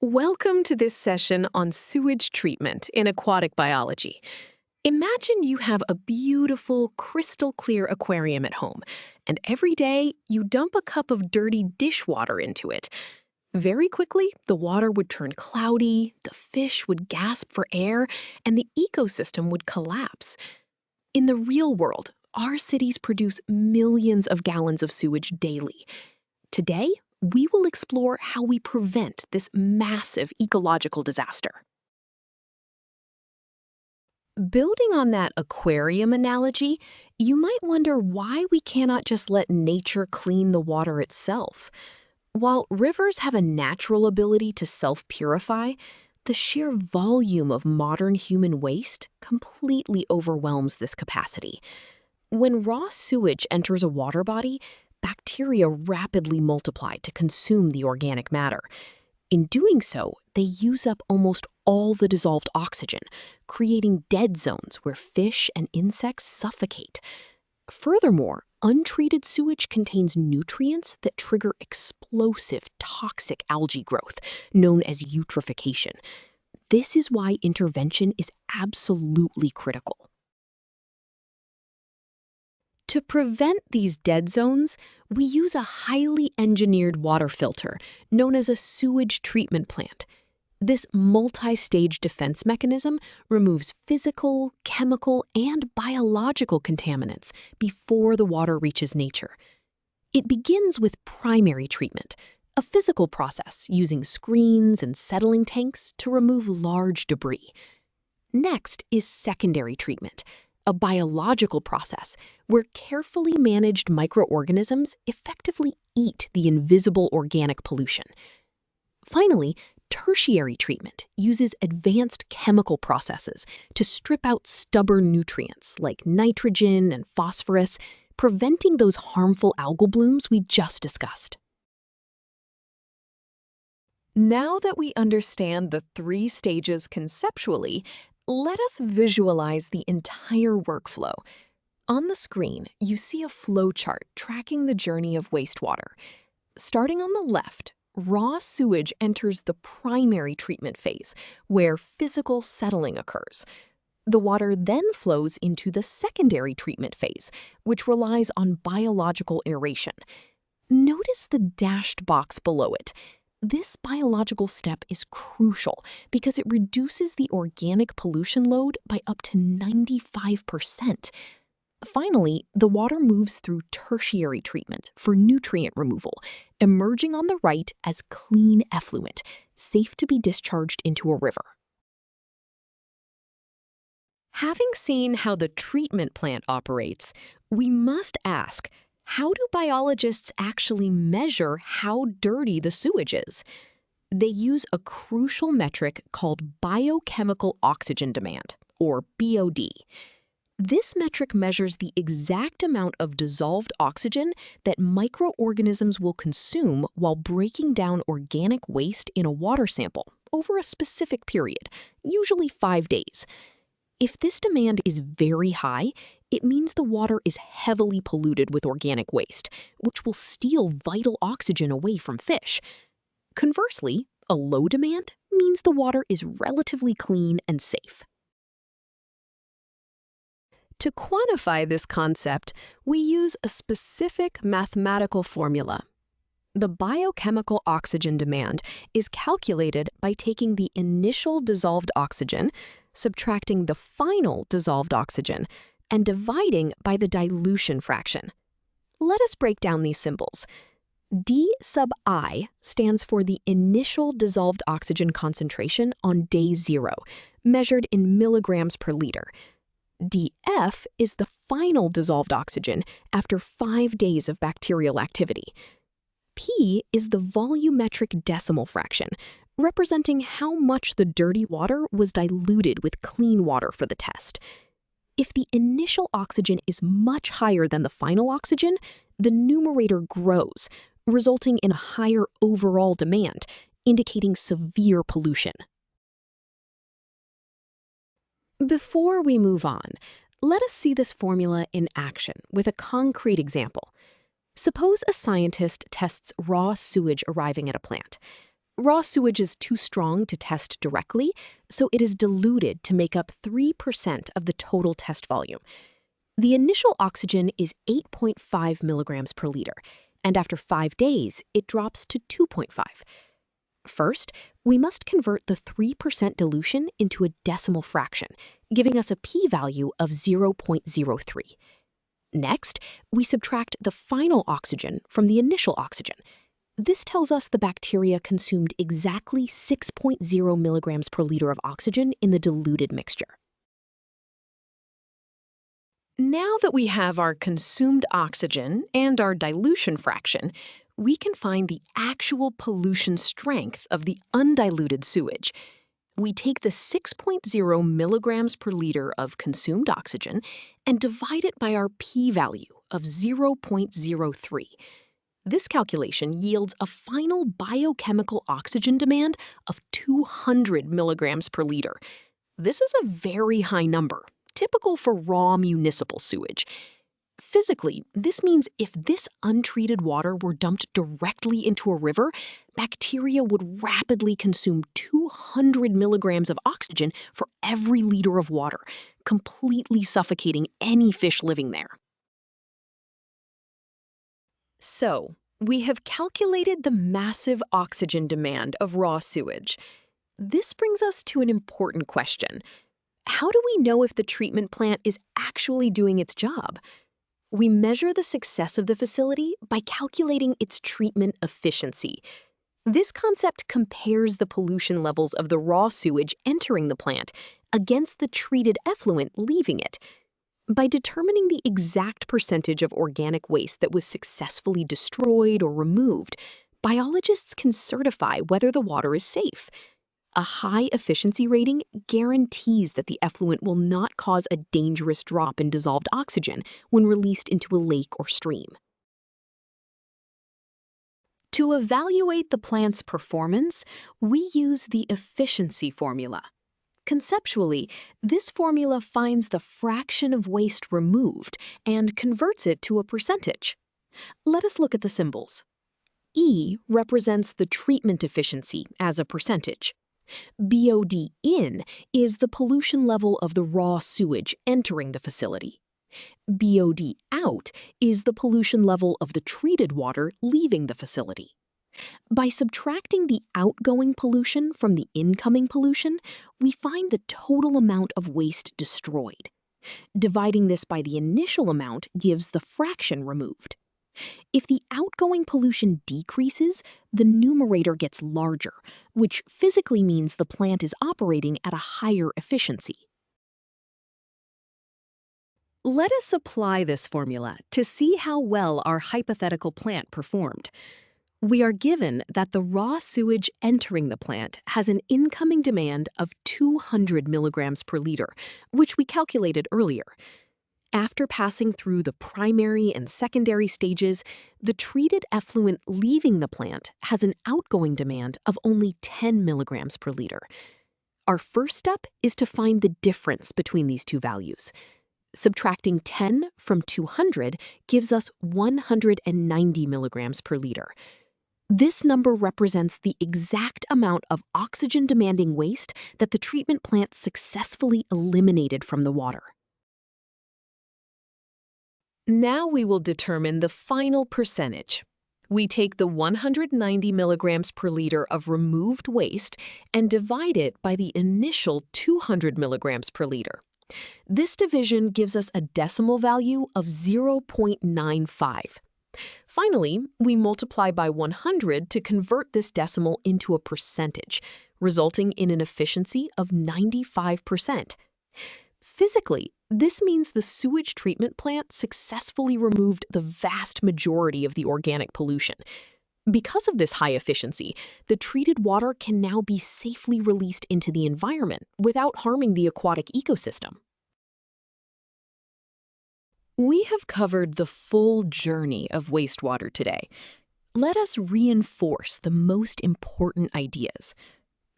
Welcome to this session on sewage treatment in aquatic biology. Imagine you have a beautiful, crystal clear aquarium at home, and every day you dump a cup of dirty dishwater into it. Very quickly, the water would turn cloudy, the fish would gasp for air, and the ecosystem would collapse. In the real world, our cities produce millions of gallons of sewage daily. Today, we will explore how we prevent this massive ecological disaster. Building on that aquarium analogy, you might wonder why we cannot just let nature clean the water itself. While rivers have a natural ability to self-purify, the sheer volume of modern human waste completely overwhelms this capacity. When raw sewage enters a water body, bacteria rapidly multiply to consume the organic matter. In doing so, they use up almost all the dissolved oxygen, creating dead zones where fish and insects suffocate. Furthermore, untreated sewage contains nutrients that trigger explosive toxic algae growth, known as eutrophication. This is why intervention is absolutely critical. To prevent these dead zones, we use a highly engineered water filter known as a sewage treatment plant. This multi-stage defense mechanism removes physical, chemical, and biological contaminants before the water reaches nature. It begins with primary treatment, a physical process using screens and settling tanks to remove large debris. Next is secondary treatment, a biological process where carefully managed microorganisms effectively eat the invisible organic pollution. Finally, tertiary treatment uses advanced chemical processes to strip out stubborn nutrients like nitrogen and phosphorus, preventing those harmful algal blooms we just discussed. Now that we understand the three stages conceptually, let us visualize the entire workflow. On the screen, you see a flowchart tracking the journey of wastewater. Starting on the left, raw sewage enters the primary treatment phase, where physical settling occurs. The water then flows into the secondary treatment phase, which relies on biological aeration. Notice the dashed box below it. This biological step is crucial because it reduces the organic pollution load by up to 95%. Finally, the water moves through tertiary treatment for nutrient removal, emerging on the right as clean effluent, safe to be discharged into a river. Having seen how the treatment plant operates, we must ask, how do biologists actually measure how dirty the sewage is? They use a crucial metric called biochemical oxygen demand, or BOD. This metric measures the exact amount of dissolved oxygen that microorganisms will consume while breaking down organic waste in a water sample over a specific period, usually 5 days. If this demand is very high, it means the water is heavily polluted with organic waste, which will steal vital oxygen away from fish. Conversely, a low demand means the water is relatively clean and safe. To quantify this concept, we use a specific mathematical formula. The biochemical oxygen demand is calculated by taking the initial dissolved oxygen, subtracting the final dissolved oxygen, and dividing by the dilution fraction. Let us break down these symbols. D sub I stands for the initial dissolved oxygen concentration on day 0, measured in milligrams per liter. dF is the final dissolved oxygen after 5 days of bacterial activity. P is the volumetric decimal fraction, representing how much the dirty water was diluted with clean water for the test. If the initial oxygen is much higher than the final oxygen, the numerator grows, resulting in a higher overall demand, indicating severe pollution. Before we move on, let us see this formula in action with a concrete example. Suppose a scientist tests raw sewage arriving at a plant. Raw sewage is too strong to test directly, so it is diluted to make up 3% of the total test volume. The initial oxygen is 8.5 milligrams per liter, and after 5 days, it drops to 2.5. First, we must convert the 3% dilution into a decimal fraction, giving us a p-value of 0.03. Next, we subtract the final oxygen from the initial oxygen. This tells us the bacteria consumed exactly 6.0 milligrams per liter of oxygen in the diluted mixture. Now that we have our consumed oxygen and our dilution fraction, we can find the actual pollution strength of the undiluted sewage. We take the 6.0 milligrams per liter of consumed oxygen and divide it by our p-value of 0.03. This calculation yields a final biochemical oxygen demand of 200 milligrams per liter. This is a very high number, typical for raw municipal sewage. Physically, this means if this untreated water were dumped directly into a river, bacteria would rapidly consume 200 milligrams of oxygen for every liter of water, completely suffocating any fish living there. So, we have calculated the massive oxygen demand of raw sewage. This brings us to an important question. How do we know if the treatment plant is actually doing its job? We measure the success of the facility by calculating its treatment efficiency. This concept compares the pollution levels of the raw sewage entering the plant against the treated effluent leaving it. By determining the exact percentage of organic waste that was successfully destroyed or removed, biologists can certify whether the water is safe. A high efficiency rating guarantees that the effluent will not cause a dangerous drop in dissolved oxygen when released into a lake or stream. To evaluate the plant's performance, we use the efficiency formula. Conceptually, this formula finds the fraction of waste removed and converts it to a percentage. Let us look at the symbols. E represents the treatment efficiency as a percentage. BOD in is the pollution level of the raw sewage entering the facility. BOD out is the pollution level of the treated water leaving the facility. By subtracting the outgoing pollution from the incoming pollution, we find the total amount of waste destroyed. Dividing this by the initial amount gives the fraction removed. If the outgoing pollution decreases, the numerator gets larger, which physically means the plant is operating at a higher efficiency. Let us apply this formula to see how well our hypothetical plant performed. We are given that the raw sewage entering the plant has an incoming demand of 200 milligrams per liter, which we calculated earlier. After passing through the primary and secondary stages, the treated effluent leaving the plant has an outgoing demand of only 10 milligrams per liter. Our first step is to find the difference between these two values. Subtracting 10 from 200 gives us 190 milligrams per liter. This number represents the exact amount of oxygen-demanding waste that the treatment plant successfully eliminated from the water. Now we will determine the final percentage. We take the 190 milligrams per liter of removed waste and divide it by the initial 200 milligrams per liter. This division gives us a decimal value of 0.95. Finally, we multiply by 100 to convert this decimal into a percentage, resulting in an efficiency of 95%. Physically, this means the sewage treatment plant successfully removed the vast majority of the organic pollution. Because of this high efficiency, the treated water can now be safely released into the environment without harming the aquatic ecosystem. We have covered the full journey of wastewater today. Let us reinforce the most important ideas.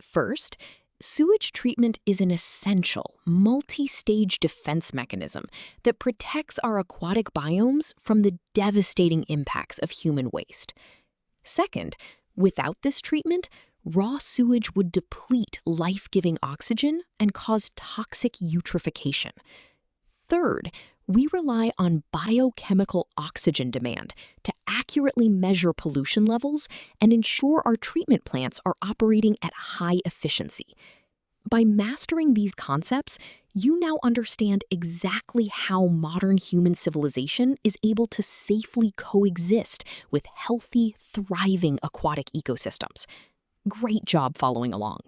First, sewage treatment is an essential, multi-stage defense mechanism that protects our aquatic biomes from the devastating impacts of human waste. Second, without this treatment, raw sewage would deplete life-giving oxygen and cause toxic eutrophication. Third, we rely on biochemical oxygen demand to accurately measure pollution levels and ensure our treatment plants are operating at high efficiency. By mastering these concepts, you now understand exactly how modern human civilization is able to safely coexist with healthy, thriving aquatic ecosystems. Great job following along.